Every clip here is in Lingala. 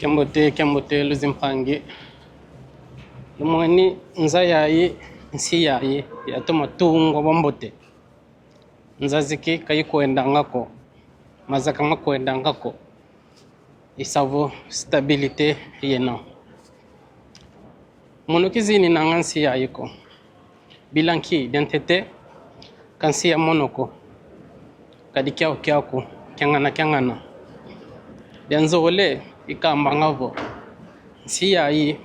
Kembote luzimpangi lumwani nza yayi nsi yayi yatuma tungo bombote nzaziki kayikwenda ngako mazaka makwenda ngako isavu stabilité yena monokizini nanga nsi yayiko bilanki identité kansi ya monoko kadi kyako kyangana byanzole ikamba ngavo nsi yayi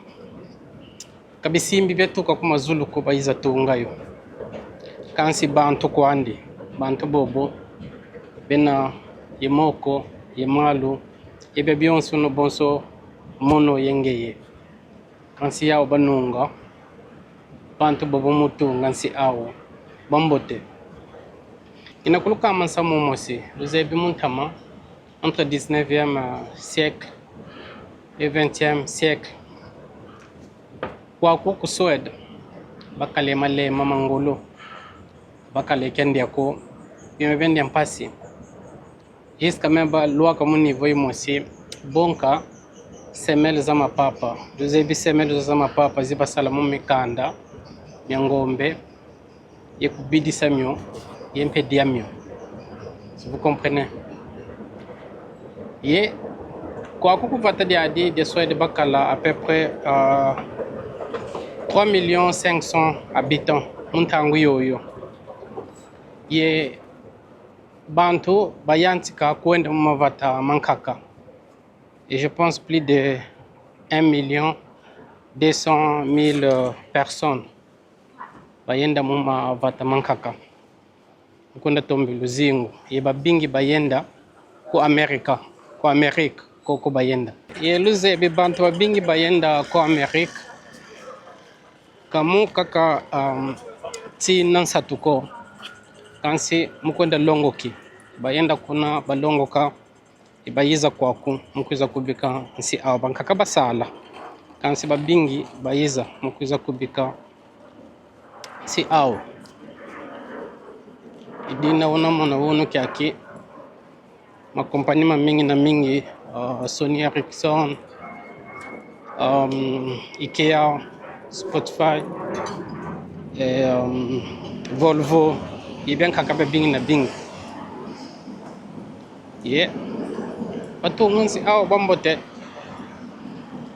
kabisimbi betuka ku mazulu ko bayiza tungayo kansi bantu kwandi bantu bobo bena yemoko yemalu ebe byonso no bonso mono yengeye kansi yao banunga bantu bobo mutunga nsi awo bambote inakuluka amansa momosi luzebi muntama entre 19e siècle et 20e siècle kwa ku Suède bakale male mamangolo bakale kende ko bimevende mpasi jusqu'à même ba loi comme niveau imosi bonka semel za mapapa luzebi semel za mapapa ziba salamu mikanda ya ngombe yekubidi samyo yempediamyo si vous comprenez ye kwa kukuvata diadi de Suède bakala à peu près 3 500 000 habitants muntangu yoyo ye bantu bayantika kwenda mavata mankaka et je pense plus de 1 200 000 personnes bayenda mumavata mankaka ukunda tombi luzingu ye babingi bayenda ku America koko bayenda ye luze be bantu babingi bayenda ku America kamu kaka ti nansatuko kansi mukwenda longoki bayenda kuna balongoka ibayiza kwaku mukwiza kubika nsi awo bankaka basala kansi babingi bayiza mukwiza kubika nsi awo idina wona mona wono kyaki makompani mingi na mingi Sony Ericsson Ikea Spotify Volvo ibeng kakabe bingi na bingi ye patungun si aw bambote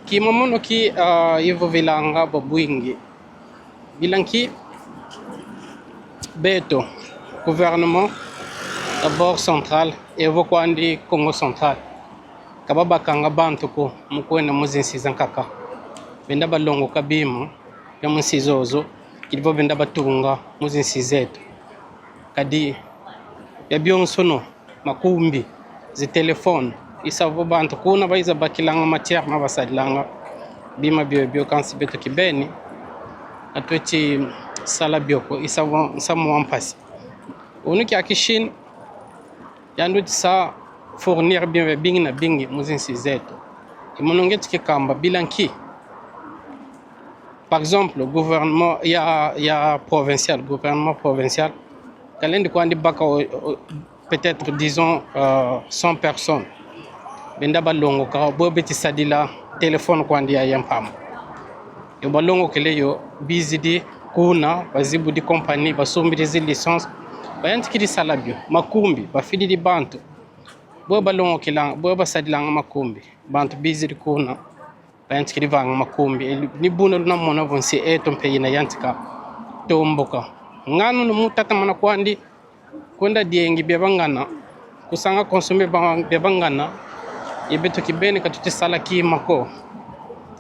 ki mamono ki yivo vilanga babuingi bilanki beto gouvernement d'abord central et vokwandi Congo central kababa kanga bantu ko mukwenda muzinsiza nkaka benda balongo kabima ya musizozo kilivo benda batunga muzinsizeto kadi ya byonsono makumbi zi telefone isavo bantu kuna baiza bakilanga matière mabasadilanga bima bio kansi beto kibeni atweti sala bioko isavo nsamu wampasi unuki akishin yandu sa fournir bien bingi na bingi muzinsi zetu imonongeti kikamba bilanki par exemple gouvernement ya provincial gouvernement provincial kalendi kwandi baka peut-être disons 100 personnes benda balongo ka bobeti sadila téléphone kwandi ya yampam yo balongo keleyo bizidi kuna bazibu di compagnie basombiri zi licence bayantikiri salabio makumbi bafidi di bantu bo balongo kilanga bo basadilanga makumbi bantu bizidi kuna bayantikiri vanga makumbi ni buno na mona vonsi eto mpeyina yantika tomboka nganu no mutata mana kwandi kwenda diengi bebangana kusanga consommer bebangana yebeto kibeni katuti sala kimako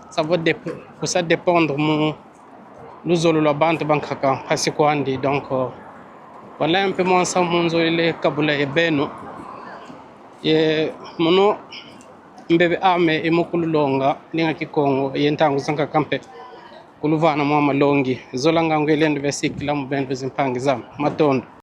ça va ça dépendre mu luzolo la bantu bankaka pasi kwandi donc voilà un peu moins ça monzo ile kabula ebeno ye mono mbebe ame imukululonga ninga kikongo yentangu sanka kampe kuluvana mwa malongi zolanga ngwelendo vesikila mubendo zimpangi zam matondo